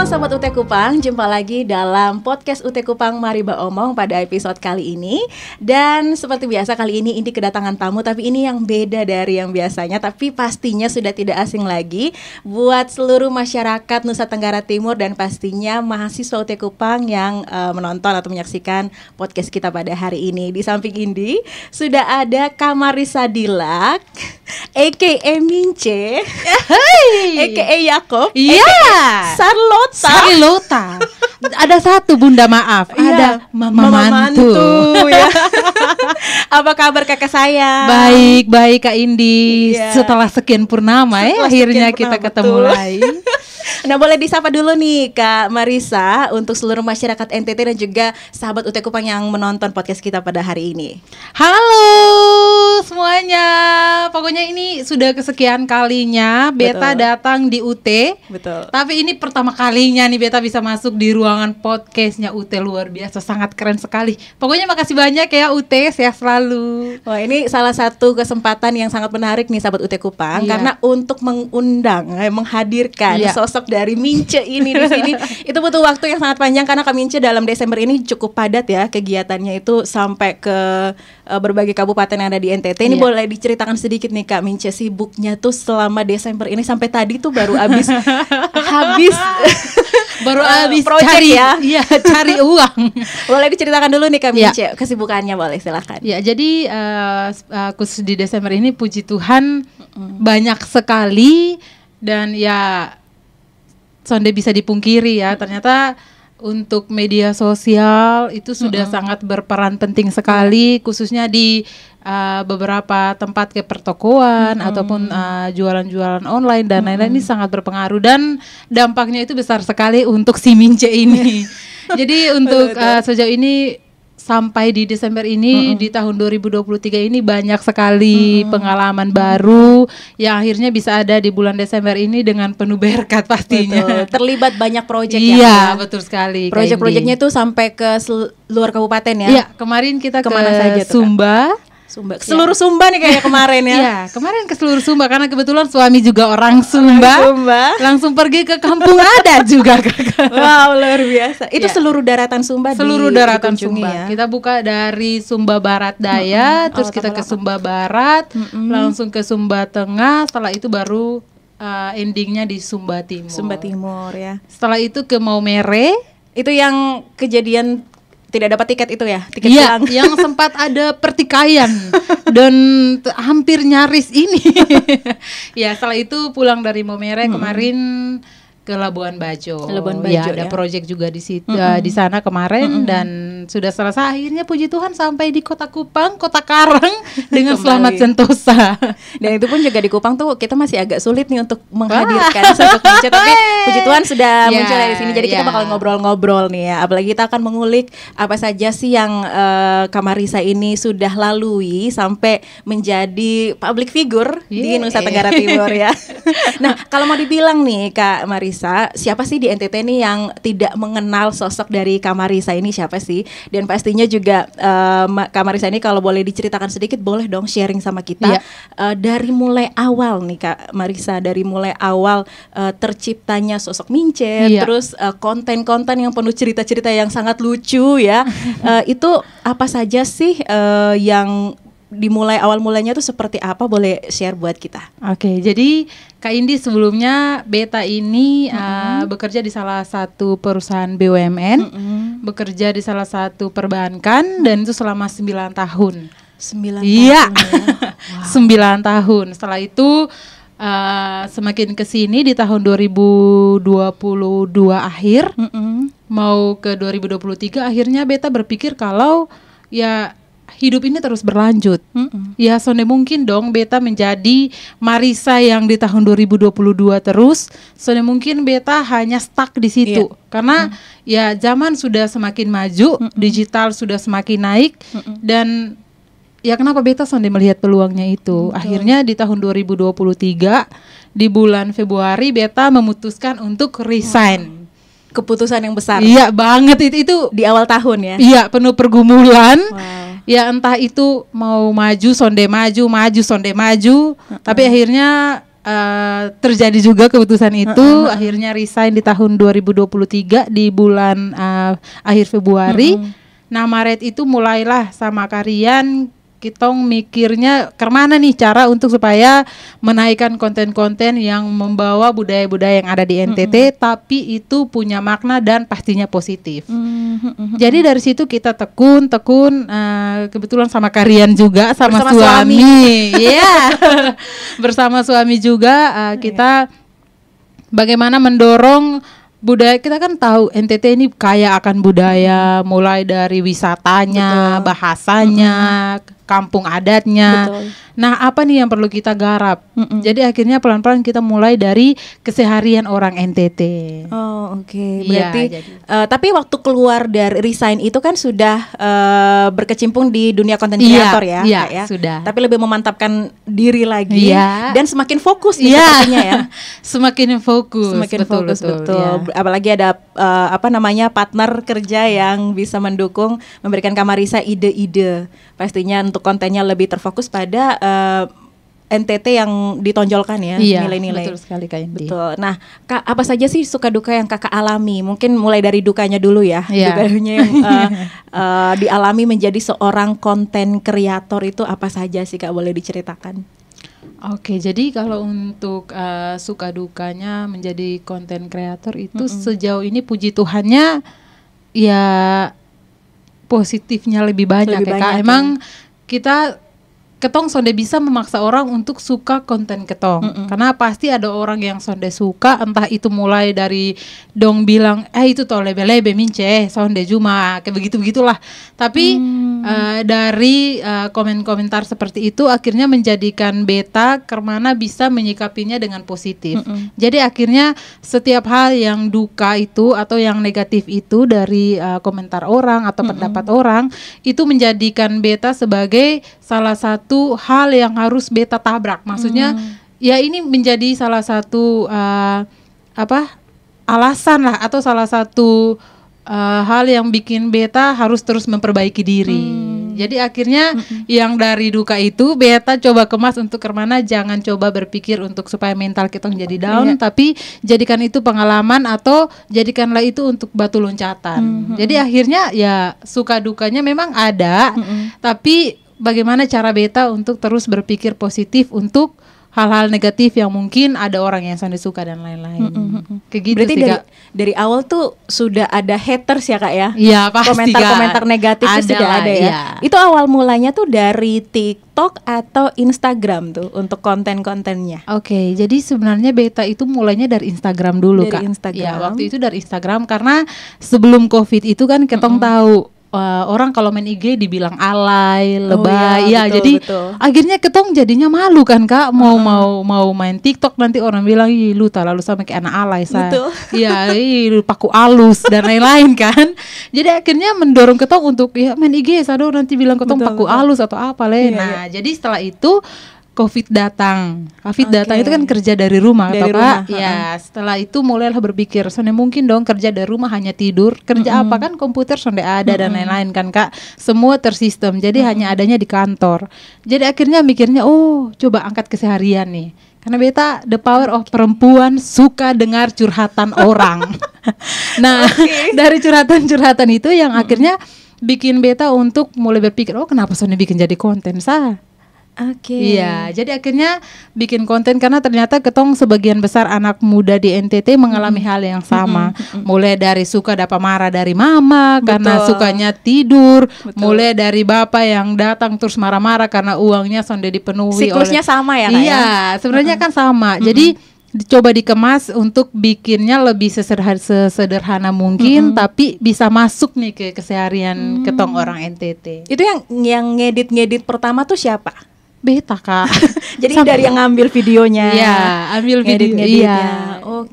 Sobat UT Kupang, jumpa lagi dalam podcast UT Kupang Mari Omong pada episode kali ini. Dan seperti biasa kali ini Indi kedatangan tamu, tapi ini yang beda dari yang biasanya. Tapi pastinya sudah tidak asing lagi buat seluruh masyarakat Nusa Tenggara Timur dan pastinya mahasiswa UT Kupang yang menonton atau menyaksikan podcast kita pada hari ini. Di samping Indi sudah ada Kamarisa Dilak, a.k.a. Mince, a.k.a. Yakob, Iya, Charlotta. Ada satu bunda maaf, Iya, ada mama mantu. ya. Apa kabar kakak saya? Baik Kak Indi. Iya. Setelah sekian purnama Setelah akhirnya sekian kita purnama, ketemu betul. lagi. Nah, boleh disapa dulu nih Kak Marisa untuk seluruh masyarakat NTT dan juga sahabat UT Kupang yang menonton podcast kita pada hari ini. Halo semuanya. Pokoknya ini sudah kesekian kalinya Beta Betul. datang di UT. Betul. Tapi ini pertama kalinya nih Beta bisa masuk di ruangan podcastnya UT, luar biasa, sangat keren sekali. Pokoknya makasih banyak ya UT, sehat selalu. Wah, ini salah satu kesempatan yang sangat menarik nih sahabat UT Kupang, Iya. karena untuk mengundang, menghadirkan Iya. sosok dari Mince ini di sini itu butuh waktu yang sangat panjang karena Kak Mince dalam Desember ini cukup padat ya kegiatannya itu sampai ke berbagai kabupaten yang ada di NTT. Ini Iya. boleh diceritakan sedikit nih Kak Mince, sibuknya tuh selama Desember ini sampai tadi tuh baru habis Baru habis project cari ya. Iya, cari uang. Boleh diceritakan dulu nih Kak Iya. Mince, kesibukannya boleh silakan. Ya, jadi khusus di Desember ini puji Tuhan banyak sekali, dan ya sonde bisa dipungkiri ya, ternyata untuk media sosial itu sudah sangat berperan penting sekali, khususnya di beberapa tempat ke pertokoan ataupun jualan-jualan online dan lain-lain. Ini sangat berpengaruh dan dampaknya itu besar sekali untuk si Mince ini. Jadi untuk sejauh ini sampai di Desember ini di tahun 2023 ini banyak sekali pengalaman baru yang akhirnya bisa ada di bulan Desember ini dengan penuh berkat pastinya. Betul. Terlibat banyak proyek Iya, ya. betul sekali. Kak Proyek-proyeknya Indi. itu sampai ke luar kabupaten ya. Iya, kemarin kita Kemana ke saja tuh, Kak? Sumba. Seluruh Sumba nih kayaknya kemarin ya. Iya, kemarin ke seluruh Sumba karena kebetulan suami juga orang Sumba. Sumba. Langsung pergi ke kampung adat juga, Kakak. Wow, luar biasa. Itu Ya. seluruh daratan Sumba Seluruh daratan dikunjungi Sumba. ya. Kita buka dari Sumba Barat Daya, terus kita ke Sumba Barat, langsung ke Sumba Tengah, setelah itu baru endingnya di Sumba Timur. Sumba Timur ya. Setelah itu ke Maumere. Itu yang kejadian tidak dapat tiket itu ya, tiket Iya, pulang. yang sempat ada pertikaian dan hampir nyaris ini. Ya, setelah itu pulang dari Maumere kemarin ke Labuan Bajo. Labuan Ya, Bajo, ada ya. proyek juga di situ di sana kemarin dan sudah selesai. Akhirnya puji Tuhan sampai di Kota Kupang, Kota Karang dengan Kembali. selamat sentosa. Dan itu pun juga di Kupang tuh kita masih agak sulit nih untuk menghadirkan sosok Mince, tapi puji Tuhan sudah Ya, muncul dari sini. Jadi kita ya. bakal ngobrol-ngobrol nih ya. Apalagi kita akan mengulik apa saja sih yang Kak Marisa ini sudah lalui sampai menjadi public figure di Yeah. Nusa Tenggara Timur ya. Nah, kalau mau dibilang nih Kak Marisa, siapa sih di NTT nih yang tidak mengenal sosok dari Kak Marisa ini, siapa sih? Dan pastinya juga Kak Marisa ini kalau boleh diceritakan sedikit, boleh dong sharing sama kita. Iya. Dari mulai awal nih Kak Marisa, dari mulai awal terciptanya sosok Mince, Iya. terus konten-konten yang penuh cerita-cerita yang sangat lucu ya. Itu apa saja sih yang dimulai awal mulanya tuh seperti apa, boleh share buat kita? Oke, jadi Kak Indi sebelumnya Beta ini bekerja di salah satu perusahaan BUMN, bekerja di salah satu perbankan dan itu selama 9 tahun. 9 Iya, tahun ya. 9 tahun. Setelah itu semakin kesini di tahun 2022 akhir, mau ke 2023 akhirnya Beta berpikir kalau ya hidup ini terus berlanjut. Ya sonde mungkin dong Beta menjadi Marisa yang di tahun 2022 terus. Sonde mungkin Beta hanya stuck di situ. Iya. Karena ya zaman sudah semakin maju, digital sudah semakin naik dan ya kenapa Beta sonde melihat peluangnya itu. Akhirnya di tahun 2023 di bulan Februari Beta memutuskan untuk resign. Keputusan yang besar. Iya banget itu Di awal tahun ya. iya penuh pergumulan. Wow. Ya entah itu mau maju sonde maju sonde maju, tapi akhirnya terjadi juga keputusan itu. Akhirnya resign di tahun 2023 di bulan akhir Februari. Nah Maret itu mulailah sama Karian kita mikirnya kemana nih cara untuk supaya menaikkan konten-konten yang membawa budaya-budaya yang ada di NTT tapi itu punya makna dan pastinya positif. Jadi dari situ kita tekun kebetulan sama Karian juga sama suami. Iya. Bersama suami juga kita bagaimana mendorong budaya. Kita kan tahu NTT ini kaya akan budaya, mulai dari wisatanya, bahasanya, kampung adatnya. Nah, apa nih yang perlu kita garap? Jadi akhirnya pelan-pelan kita mulai dari keseharian orang NTT. Oh, oke. Berarti tapi waktu keluar dari resign itu kan sudah berkecimpung di dunia konten kreator ya, Iya, sudah. Tapi lebih memantapkan diri lagi dan semakin fokus nih sepertinya ya. Semakin fokus. Betul. Apalagi ada partner kerja yang bisa mendukung, memberikan Kak Marissa ide-ide. Pastinya untuk kontennya lebih terfokus pada NTT yang ditonjolkan ya, nilai-nilai. Betul sekali Kak Indi. Betul. Nah, Kak, apa saja sih suka duka yang Kakak alami? Mungkin mulai dari dukanya dulu ya. Dukanya yang dialami menjadi seorang konten kreator itu apa saja sih Kak, boleh diceritakan? Oke, jadi kalau untuk suka dukanya menjadi konten kreator itu sejauh ini puji Tuhannya ya positifnya lebih banyak ya Kak. Emang kita ketong sonde bisa memaksa orang untuk suka konten ketong, karena pasti ada orang yang sonde suka, entah itu mulai dari dong bilang itu toh lebe-lebe mince sonde cuma kayak begitulah, tapi dari komen-komentar seperti itu akhirnya menjadikan beta kemana bisa menyikapinya dengan positif. Jadi akhirnya setiap hal yang duka itu atau yang negatif itu dari komentar orang atau pendapat orang itu menjadikan beta sebagai salah satu hal yang harus beta tabrak. Maksudnya ya ini menjadi salah satu alasan lah atau salah satu hal yang bikin beta harus terus memperbaiki diri. Jadi akhirnya yang dari duka itu beta coba kemas untuk kemana jangan coba berpikir untuk supaya mental kita jadi down, tapi jadikan itu pengalaman atau jadikanlah itu untuk batu loncatan. Jadi akhirnya ya suka dukanya memang ada, tapi bagaimana cara beta untuk terus berpikir positif untuk hal-hal negatif yang mungkin ada orang yang sangat suka dan lain-lain. Kayak gitu. Berarti sih, dari awal tuh sudah ada haters ya Kak ya? Iya pasti. Komentar-komentar negatif itu sudah ada ya. Itu awal mulanya tuh dari TikTok atau Instagram tuh untuk konten-kontennya? Oke, jadi sebenarnya beta itu mulainya dari Instagram dulu Kak. Instagram. Ya, waktu itu dari Instagram karena sebelum COVID itu kan ketong tahu orang kalau main IG dibilang alay, lebay, jadi akhirnya ketong jadinya malu kan Kak, mau main TikTok nanti orang bilang ih lu terlalu sama kayak anak alay saya, iya lu paku alus dan lain-lain kan, jadi akhirnya mendorong ketong untuk ya main IG sado nanti bilang ketong paku alus atau apa le. Nah jadi setelah itu COVID datang itu kan kerja dari rumah atau Kak. Ya setelah itu mulailah berpikir sonde mungkin dong kerja dari rumah hanya tidur, kerja apa kan komputer sonde ada dan lain-lain kan Kak, semua tersistem jadi hanya adanya di kantor. Jadi akhirnya mikirnya coba angkat keseharian nih, karena beta the power of perempuan suka dengar curhatan orang. Nah dari curhatan itu yang akhirnya bikin beta untuk mulai berpikir kenapa sonde bikin jadi konten Iya, jadi akhirnya bikin konten karena ternyata ketong sebagian besar anak muda di NTT mengalami hal yang sama. Mulai dari suka dapat marah dari mama karena sukanya tidur, mulai dari bapak yang datang terus marah-marah karena uangnya sonde dipenuhi. Siklusnya sama ya Kak? Iya, sebenarnya kan sama. Jadi coba dikemas untuk bikinnya lebih sesederhana mungkin, tapi bisa masuk nih ke keseharian ketong orang NTT. Itu yang ngedit pertama tuh siapa? Beta Kak. Jadi dari yang ngambil videonya. Iya, ambil video. Iya.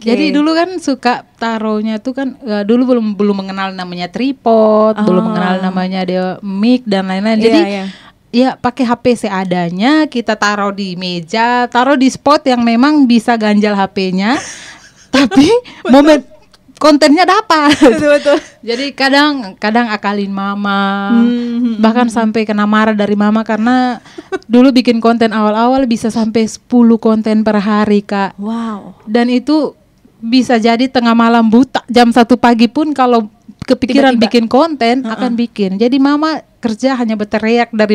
Jadi dulu kan suka taruhnya tuh kan dulu belum mengenal namanya tripod, belum mengenal namanya dia mic dan lain-lain. Jadi ya pakai HP seadanya, kita taruh di meja, taruh di spot yang memang bisa ganjal HP-nya. Tapi momen kontennya dapat. Betul. Jadi kadang akalin mama, bahkan sampai kena marah dari mama karena dulu bikin konten awal-awal bisa sampai 10 konten per hari, Kak. Wow. Dan itu bisa jadi tengah malam buta, jam 1 pagi pun kalau kepikiran Tiba-tiba. bikin konten akan bikin. Jadi mama kerja hanya berteriak dari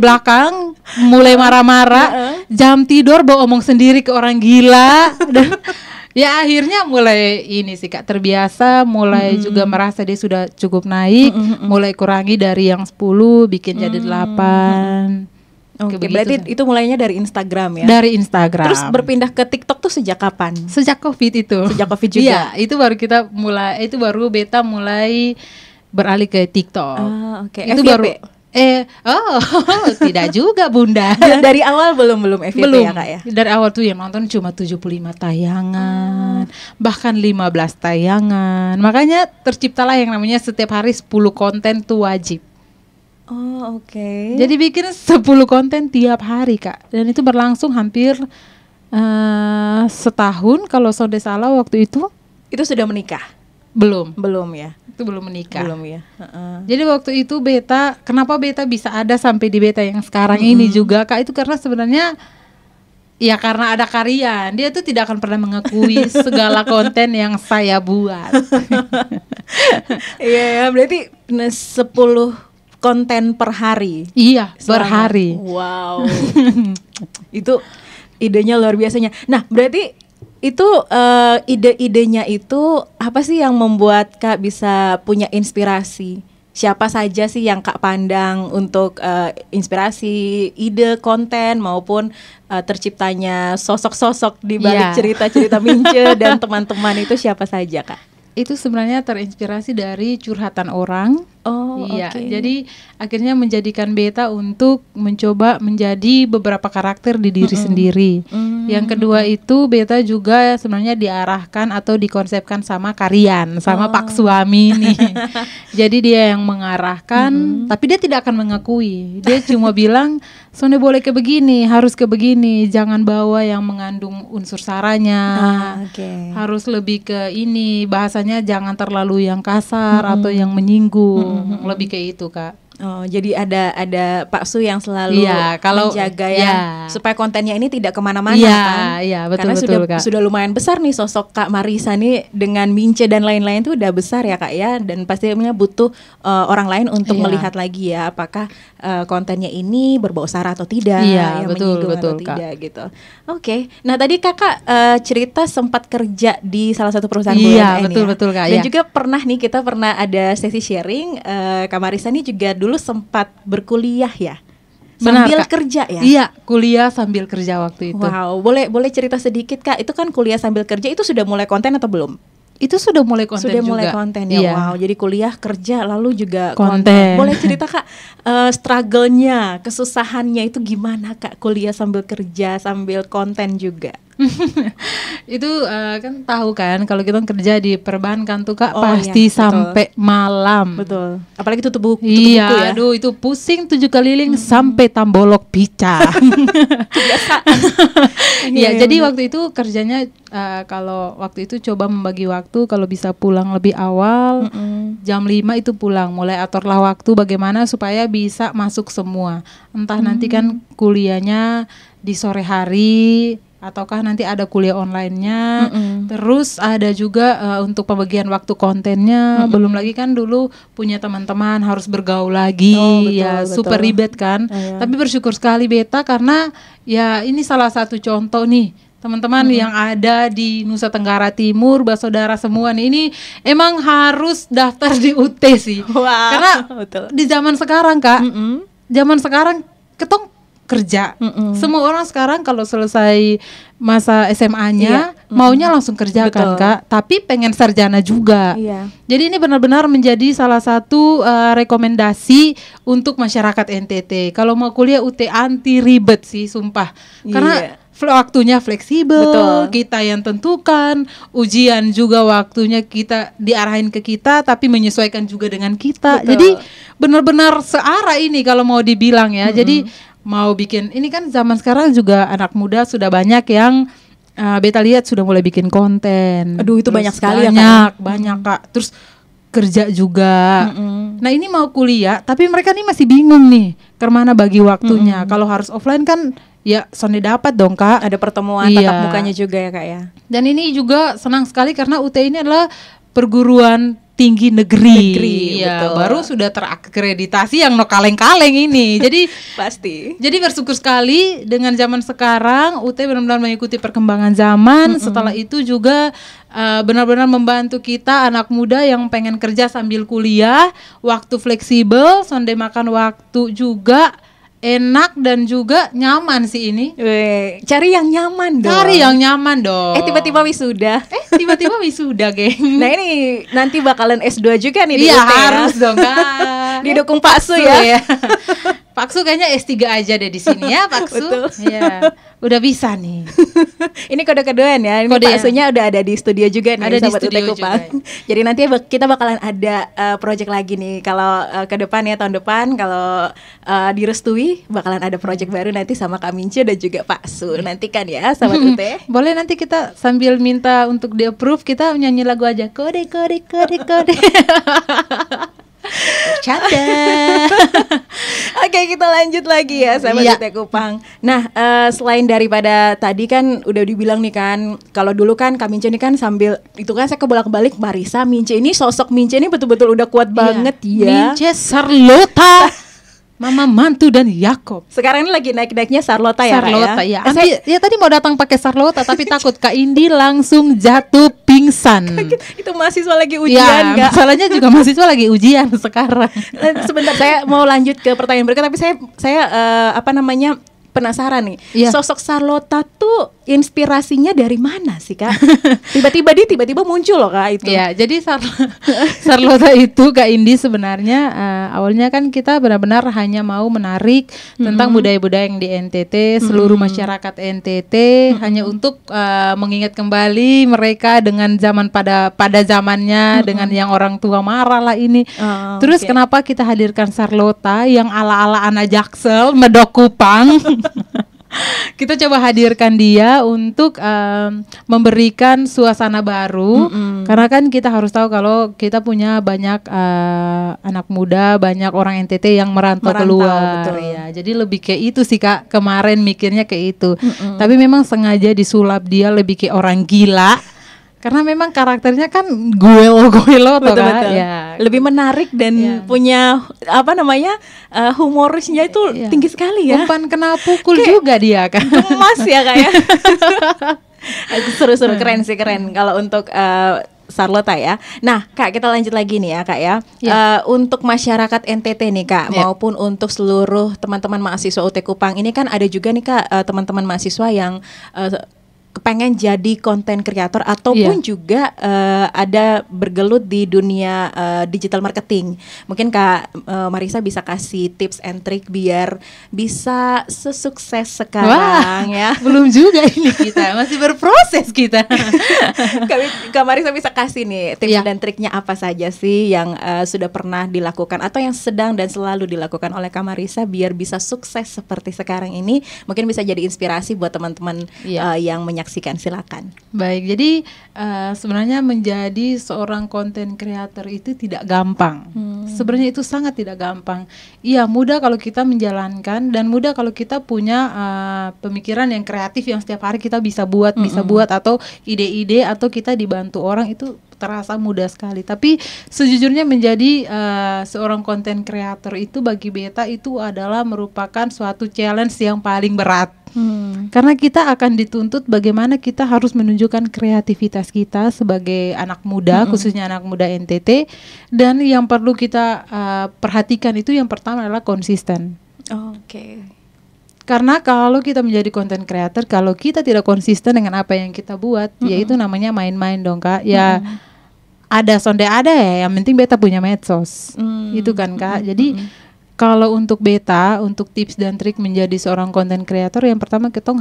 belakang mulai marah-marah, jam tidur bawa omong sendiri ke orang gila. Dan ya akhirnya mulai ini sih, Kak, terbiasa, mulai juga merasa dia sudah cukup naik, mulai kurangi dari yang 10 bikin jadi 8. Oke, Kayak berarti begitu. itu mulainya dari Instagram ya? Dari Instagram. Terus berpindah ke TikTok tuh sejak kapan? Sejak COVID itu. Sejak COVID juga? Iya, itu baru beta mulai beralih ke TikTok. Oke. Itu FYP? baru tidak juga, Bunda. Dari awal belum FYP Belum. ya, Kak ya? Dari awal tuh yang nonton cuma 75 tayangan, bahkan 15 tayangan. Makanya terciptalah yang namanya setiap hari 10 konten tuh wajib. Oh, oke. Jadi bikin 10 konten tiap hari, Kak. Dan itu berlangsung hampir setahun kalau sonde salah waktu itu. Itu sudah menikah? Belum. Belum ya? Itu belum menikah. Belum ya. Jadi waktu itu kenapa beta bisa ada sampai di beta yang sekarang ini juga, Kak, itu karena sebenarnya ya karena ada Karian. Dia tuh tidak akan pernah mengakui segala konten yang saya buat. Iya, berarti 10 konten per hari. Iya, per hari. Wow. Itu idenya luar biasanya. Nah, berarti itu ide-idenya itu apa sih yang membuat Kak bisa punya inspirasi? Siapa saja sih yang Kak pandang untuk inspirasi, ide konten maupun terciptanya sosok-sosok di balik cerita-cerita Mince dan teman-teman itu siapa saja, Kak? Itu sebenarnya terinspirasi dari curhatan orang. Oh, iya. oke. Jadi akhirnya menjadikan beta untuk mencoba menjadi beberapa karakter di diri sendiri. Yang kedua itu beta juga sebenarnya diarahkan atau dikonsepkan sama Karian, sama Pak suami nih. Jadi dia yang mengarahkan, tapi dia tidak akan mengakui. Dia cuma bilang, "Sonde boleh ke begini, harus ke begini, jangan bawa yang mengandung unsur saranya. Oke. Harus lebih ke ini, bahasanya jangan terlalu yang kasar atau yang menyinggung." Lebih kayak itu, Kak. Oh, jadi ada Pak Su yang selalu menjaga supaya kontennya ini tidak kemana-mana kan? Iya, betul. Karena betul, Kak. sudah lumayan besar nih sosok Kak Marisa nih dengan Mince dan lain-lain itu udah besar ya, Kak ya, dan pastinya butuh orang lain untuk melihat lagi ya apakah kontennya ini berbau sara atau tidak, Iya, betul, menyinggung atau Kak. tidak gitu. Oke. Nah, tadi Kakak cerita sempat kerja di salah satu perusahaan Iya, BUMN betul, Kak. Dan Iya. juga kita pernah ada sesi sharing, Kak Marisa nih juga dulu sempat berkuliah ya, Benar, sambil Kak. kerja ya. Iya, kuliah sambil kerja waktu itu. Wow, boleh cerita sedikit, Kak. Itu kan kuliah sambil kerja itu sudah mulai konten atau belum? Itu sudah mulai konten Sudah juga. mulai konten ya. Iya. Wow, jadi kuliah kerja lalu juga Konten. Boleh cerita, Kak, struggle-nya, kesusahannya itu gimana, Kak? Kuliah sambil kerja sambil konten juga. Itu kan tahu kan kalau kita kerja di perbankan tuh, Kak, Oh, pasti iya, betul. sampai malam. Betul. Apalagi tutup buku Iya, ya. aduh itu pusing 7 keliling sampai tambolok pica. Iya, jadi waktu itu kerjanya kalau waktu itu coba membagi waktu, kalau bisa pulang lebih awal, jam 5 itu pulang, mulai aturlah waktu bagaimana supaya bisa masuk semua. Entah nanti kan kuliahnya di sore hari ataukah nanti ada kuliah online-nya. Terus ada juga untuk pembagian waktu kontennya. Belum lagi kan dulu punya teman-teman harus bergaul lagi. Oh, betul, ya betul. super ribet kan. Iya. Tapi bersyukur sekali beta karena ya ini salah satu contoh nih. Teman-teman yang ada di Nusa Tenggara Timur, saudara semua nih, ini emang harus daftar di UT sih. Wow, Karena betul. di zaman sekarang, Kak, zaman sekarang ketong kerja. Semua orang sekarang kalau selesai masa SMA-nya maunya langsung kerja kan, Betul. Kak. Tapi pengen sarjana juga. Iya. Jadi ini benar-benar menjadi salah satu rekomendasi untuk masyarakat NTT. Kalau mau kuliah UT anti ribet sih, sumpah. Karena waktunya fleksibel, Betul. kita yang tentukan, ujian juga waktunya kita diarahin ke kita, tapi menyesuaikan juga dengan kita. Betul. Jadi benar-benar searah ini kalau mau dibilang ya. Jadi mau bikin, ini kan zaman sekarang juga anak muda sudah banyak yang beta lihat sudah mulai bikin konten. Aduh, itu Terus banyak sekali ya, Kak, banyak, banyak, Kak. Terus kerja juga. Nah ini mau kuliah, tapi mereka nih masih bingung nih kemana bagi waktunya. Kalau harus offline kan ya sonde dapat dong Kak. Ada pertemuan tatap mukanya juga ya Kak ya. Dan ini juga senang sekali karena UT ini adalah perguruan tinggi negeri ya, betul. baru sudah terakreditasi yang no kaleng-kaleng ini. Jadi pasti. Jadi bersyukur sekali dengan zaman sekarang UT benar-benar mengikuti perkembangan zaman. Setelah itu juga benar-benar membantu kita anak muda yang pengen kerja sambil kuliah, waktu fleksibel, sonde makan waktu juga enak dan juga nyaman sih ini. Cari yang nyaman dong. Cari yang nyaman dong. Tiba-tiba wisuda. Tiba-tiba wisuda, geng. Nah ini nanti bakalan S2 juga nih di Iya UT harus ya. dong Kak. Didukung Pak Su ya. Pak Su kayaknya S3 aja deh di sini ya Pak Su. Betul. Iya. Udah bisa nih. Ini kode-kodean ya. Ini Kode Pak ya. Sunya udah ada di studio juga nih, Ada di sahabat UT studio Kupang. Jadi nanti kita bakalan ada project lagi nih. Kalau ke depan ya, tahun depan kalau direstui bakalan ada project baru nanti sama Kak Mince dan juga Pak Su. Nantikan ya sahabat UT. Boleh nanti kita sambil minta untuk di approve, kita nyanyi lagu aja. Kode. Bercanda. Oke, kita lanjut lagi ya sahabat Iya. UT Kupang. Nah, selain daripada tadi kan udah dibilang nih kan, kalau dulu kan Kak Mince ini kan sambil itu kan saya kebolak-balik Marisa, Mince ini sosok Mince ini betul-betul udah kuat banget ya. Mince, Charlotta, Mama Mantu dan Yakob. Sekarang ini lagi naik-naiknya Charlotta ya, Charlotta Kak ya. ya. Ya tadi mau datang pakai Charlotta tapi takut Kak Indi langsung jatuh pingsan. Itu mahasiswa lagi ujian Iya, nggak? masalahnya juga mahasiswa lagi ujian sekarang. Sebentar, saya mau lanjut ke pertanyaan berikutnya, tapi saya penasaran nih. Iya. Sosok Charlotta tuh inspirasinya dari mana sih Kak? Tiba-tiba muncul loh Kak itu. Iya, jadi Charlotta itu Kak Indi sebenarnya awalnya kan kita benar-benar hanya mau menarik tentang budaya-budaya yang di NTT, seluruh masyarakat NTT hanya untuk mengingat kembali mereka dengan zaman pada zamannya dengan yang orang tua marah lah ini. Terus kenapa kita hadirkan Charlotta yang ala-ala anak Jaksel, Medok Kupang? Kita coba hadirkan dia untuk memberikan suasana baru karena kan kita harus tahu kalau kita punya banyak anak muda, banyak orang NTT yang merantau keluar. Betul. Ya, jadi lebih kayak itu sih Kak, kemarin mikirnya kayak itu. Tapi memang sengaja disulap dia lebih kayak orang gila. Karena memang karakternya kan guelo toh Kak. Ya. Lebih menarik dan punya humorisnya itu tinggi sekali ya. Umpan kena pukul juga dia kan. Gemas ya Kak ya. Seru-seru, keren kalau untuk Charlotta ya. Nah Kak, kita lanjut lagi nih ya Kak ya. Untuk masyarakat NTT nih Kak, maupun untuk seluruh teman-teman mahasiswa UT Kupang, ini kan ada juga nih Kak teman-teman mahasiswa yang kepengen jadi konten kreator ataupun juga ada bergelut di dunia digital marketing. Mungkin Kak Marisa bisa kasih tips and trick biar bisa sesukses sekarang. Ya. Belum juga ini kita, masih berproses kita. Kak Marisa bisa kasih nih tips dan triknya apa saja sih yang sudah pernah dilakukan atau yang sedang dan selalu dilakukan oleh Kak Marisa biar bisa sukses seperti sekarang ini. Mungkin bisa jadi inspirasi buat teman-teman yang menyaksikan, silakan. Baik, jadi sebenarnya menjadi seorang konten kreator itu tidak gampang. Sebenarnya itu sangat tidak gampang. Iya, mudah kalau kita menjalankan dan mudah kalau kita punya pemikiran yang kreatif yang setiap hari kita bisa buat atau ide-ide atau kita dibantu orang itu terasa mudah sekali. Tapi sejujurnya menjadi seorang konten kreator itu bagi beta itu adalah merupakan suatu challenge yang paling berat. Karena kita akan dituntut bagaimana kita harus menunjukkan kreativitas kita sebagai anak muda, khususnya anak muda NTT. Dan yang perlu kita perhatikan itu yang pertama adalah konsisten. Oke. Karena kalau kita menjadi konten kreator, kalau kita tidak konsisten dengan apa yang kita buat, ya itu namanya main-main dong Kak. Ya ada sonde ada ya, yang penting beta punya medsos. Itu kan Kak. Jadi kalau untuk beta, untuk tips dan trik menjadi seorang konten kreator, yang pertama kita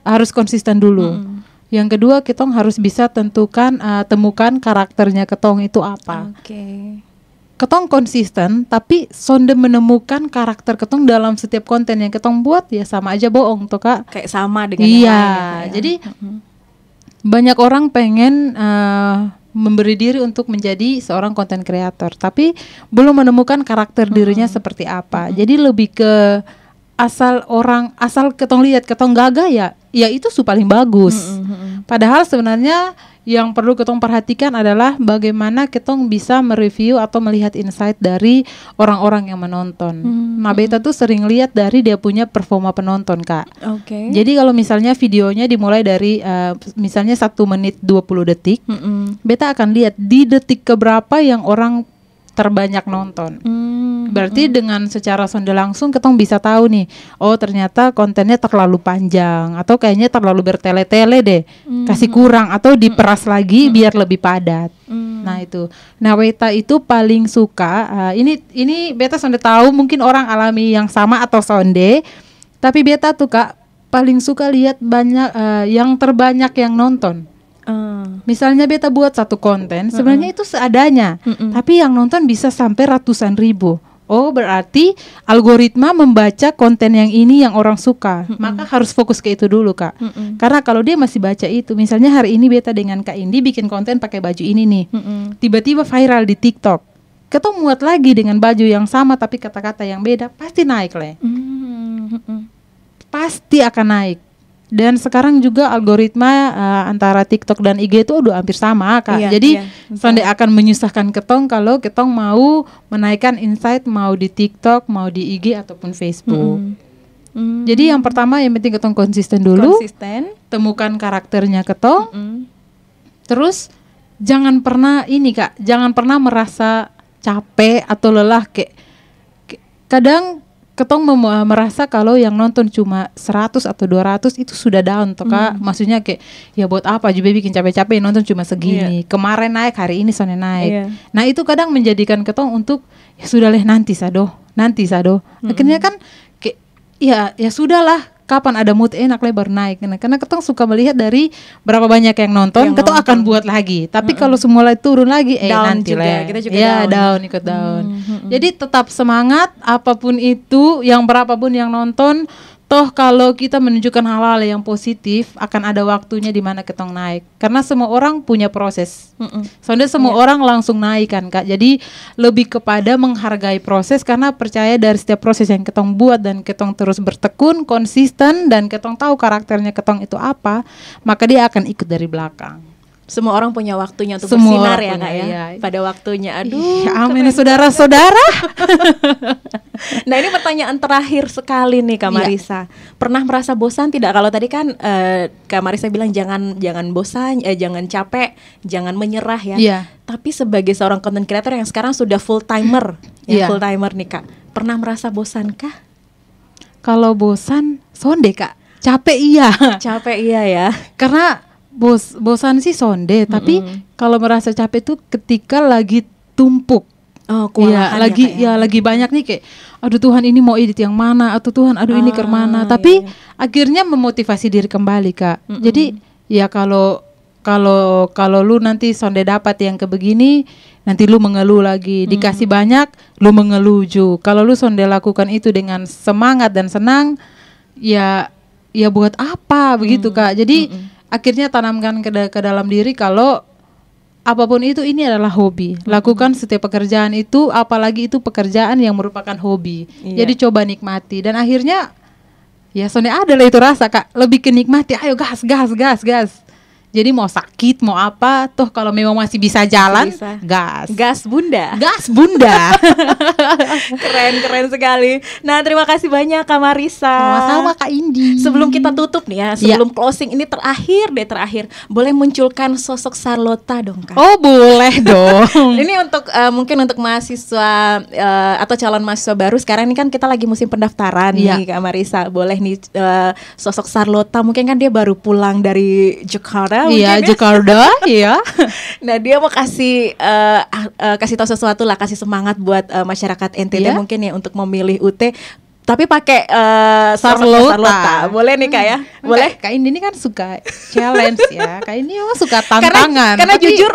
harus konsisten dulu. Yang kedua kita harus bisa temukan karakternya ketong itu apa. Ketong konsisten, tapi sonde menemukan karakter ketong dalam setiap konten yang ketong buat ya sama aja bohong tuh Kak. Kayak sama dengan yang lain. Jadi banyak orang pengen memberi diri untuk menjadi seorang content creator, tapi belum menemukan karakter dirinya seperti apa. Jadi lebih ke asal ketong lihat ketong gagah ya itu paling bagus. Padahal sebenarnya yang perlu ketong perhatikan adalah bagaimana ketong bisa mereview atau melihat insight dari orang-orang yang menonton. Nah, beta tuh sering lihat dari dia punya performa penonton, Kak. Jadi kalau misalnya videonya dimulai dari misalnya 1 menit 20 detik, beta akan lihat di detik keberapa yang orang terbanyak nonton. Berarti dengan secara sonde langsung ketong bisa tahu nih, oh ternyata kontennya terlalu panjang atau kayaknya terlalu bertele-tele deh. Kasih kurang atau diperas lagi biar lebih padat. Nah itu. Nah, beta itu paling suka ini beta sonde tahu mungkin orang alami yang sama atau sonde, tapi beta tuh Kak paling suka lihat banyak yang terbanyak yang nonton. Misalnya beta buat satu konten, sebenarnya itu seadanya, tapi yang nonton bisa sampai ratusan ribu. Oh, berarti algoritma membaca konten yang ini yang orang suka. Maka harus fokus ke itu dulu, Kak. Karena kalau dia masih baca itu, misalnya hari ini beta dengan Kak Indi bikin konten pakai baju ini nih, tiba-tiba viral di TikTok. Ketemu muat lagi dengan baju yang sama tapi kata-kata yang beda, pasti naik Le. Pasti akan naik. Dan sekarang juga algoritma antara TikTok dan IG itu udah hampir sama, Kak. Jadi sonde akan menyusahkan ketong kalau ketong mau menaikkan insight mau di TikTok, mau di IG ataupun Facebook. Jadi yang pertama yang penting ketong konsisten dulu. Temukan karakternya ketong. Terus jangan pernah Kak, jangan pernah merasa capek atau lelah kayak kadang ketong merasa kalau yang nonton cuma 100 atau 200 itu sudah down toh Kak. Maksudnya kayak ya buat apa juga bikin capek-capek nonton cuma segini. Kemarin naik, hari ini sone naik. Nah, itu kadang menjadikan ketong untuk ya sudah leh nanti sado. Akhirnya kan kayak ya sudahlah, kapan ada mood enak le baru naik. Karena ketong suka melihat dari berapa banyak yang nonton, ketong akan buat lagi. Tapi kalau semula turun lagi down nanti juga, kita juga down ikut down. Jadi tetap semangat apapun itu, yang berapapun yang nonton. Toh kalau kita menunjukkan hal-hal yang positif, akan ada waktunya di mana ketong naik. Karena semua orang punya proses. Soalnya semua orang langsung naik kan Kak. Jadi lebih kepada menghargai proses, karena percaya dari setiap proses yang ketong buat dan ketong terus bertekun, konsisten, dan ketong tahu karakternya ketong itu apa, maka dia akan ikut dari belakang. Semua orang punya waktunya untuk bersinar ya Kak ya. Pada waktunya. Aduh, amin saudara-saudara. Nah, ini pertanyaan terakhir sekali nih Kak Marisa. Pernah merasa bosan tidak? Kalau tadi kan Kak Marisa bilang jangan bosan, jangan capek, jangan menyerah ya. Tapi sebagai seorang content creator yang sekarang sudah full timer, full timer nih Kak, pernah merasa bosan kah? Kalau bosan, sonde Kak. Capek iya ya. Karena bosan sih sonde, tapi kalau merasa capek tuh ketika lagi tumpuk. Lagi banyak nih kayak aduh Tuhan ini mau edit yang mana, atau Tuhan aduh ini ke mana. Tapi akhirnya memotivasi diri kembali Kak. Jadi ya kalau lu nanti sonde dapat yang kebegini, nanti lu mengeluh lagi. Dikasih banyak, lu mengeluh juga. Kalau lu sonde lakukan itu dengan semangat dan senang, ya buat apa begitu Kak. Jadi akhirnya tanamkan ke dalam diri kalau apapun itu ini adalah hobi. Lakukan setiap pekerjaan itu, apalagi itu pekerjaan yang merupakan hobi. Jadi coba nikmati, dan akhirnya ya soalnya ada lah itu rasa Kak, lebih ke nikmati. Ayo gas. Jadi mau sakit mau apa, toh kalau memang masih bisa jalan, gas bunda. Keren sekali. Nah, terima kasih banyak Kak Marisa. Sama-sama Kak Indi. Sebelum kita tutup nih ya, sebelum closing ini terakhir, boleh munculkan sosok Charlotta dong Kak? Oh boleh dong. Ini untuk mungkin untuk mahasiswa atau calon mahasiswa baru sekarang ini kan kita lagi musim pendaftaran nih Kak Marisa. Boleh nih sosok Charlotta, mungkin kan dia baru pulang dari Jakarta. Jakarta. Nah, dia mau kasih tahu sesuatu lah, kasih semangat buat masyarakat NTT mungkin ya untuk memilih UT. Tapi pakai Charlotta. Boleh nih Kak ya? Boleh? Kak Indi ini kan suka challenge ya. Kak Indi suka tantangan. Karena jujur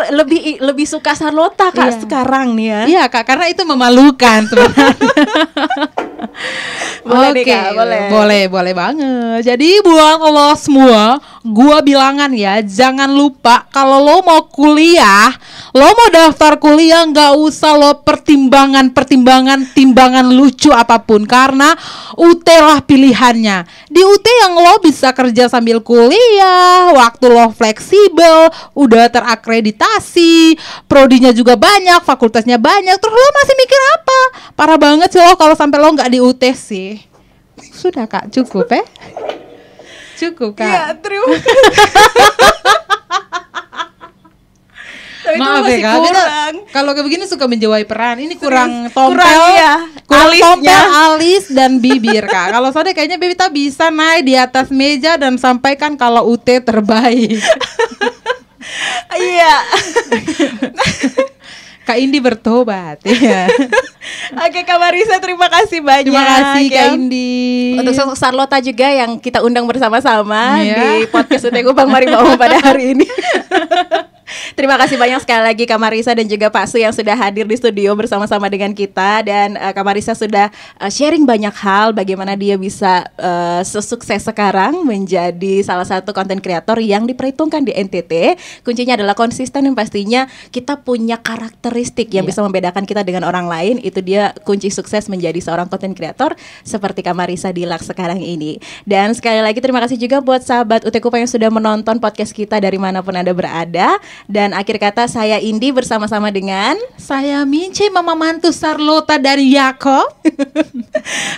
lebih suka Charlotta Kak sekarang nih ya. Iya Kak, karena itu memalukan sebenarnya. Boleh nih, Oke, Kak, boleh. boleh banget. Jadi buat lo semua, gua bilangan ya, jangan lupa kalau lo mau kuliah, lo mau daftar kuliah, nggak usah lo timbangan lucu apapun, karena UT lah pilihannya. Di UT yang lo bisa kerja sambil kuliah, waktu lo fleksibel, udah terakreditasi, prodinya juga banyak, fakultasnya banyak. Terus lo masih mikir apa? Parah banget sih lo kalau sampai lo nggak di UT sih. Sudah Kak, cukup ya? Cukup Kak. Iya, terima kasih. Tapi itu Maaf ya masih Kak, kita kurang. kalau kayak begini suka menjawai peran. Ini kurang Kurang, tompel, ya, kurang alisnya. tompel, alis dan bibir Kak. Kalau Sode kayaknya Bebita bisa naik di atas meja dan sampaikan kalau UT terbaik. Iya. Kak Indi bertobat ya. Oke, Kak Marisa, terima kasih banyak. Terima kasih Kak ya. Indi. Untuk sosok Sarlota juga yang kita undang bersama-sama Iya. di podcast UT Kupang Mari Bawa pada hari ini. Terima kasih banyak sekali lagi Kak Marisa dan juga Pak Su yang sudah hadir di studio bersama-sama dengan kita. Dan Kak Marisa sudah sharing banyak hal bagaimana dia bisa sesukses sekarang menjadi salah satu konten kreator yang diperhitungkan di NTT. Kuncinya adalah konsisten dan pastinya kita punya karakteristik yang bisa membedakan kita dengan orang lain. Itu dia kunci sukses menjadi seorang konten kreator seperti Kak Marisa Dilak sekarang ini. Dan sekali lagi terima kasih juga buat sahabat UT Kupang yang sudah menonton podcast kita dari manapun Anda berada. Dan akhir kata saya Indi bersama-sama dengan Saya Mince, Mama Mantu Sarlota dari Yakob.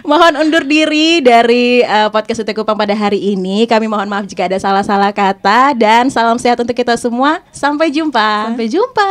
mohon undur diri dari podcast UT Kupang pada hari ini. Kami mohon maaf jika ada salah-salah kata dan salam sehat untuk kita semua. Sampai jumpa. Sampai jumpa.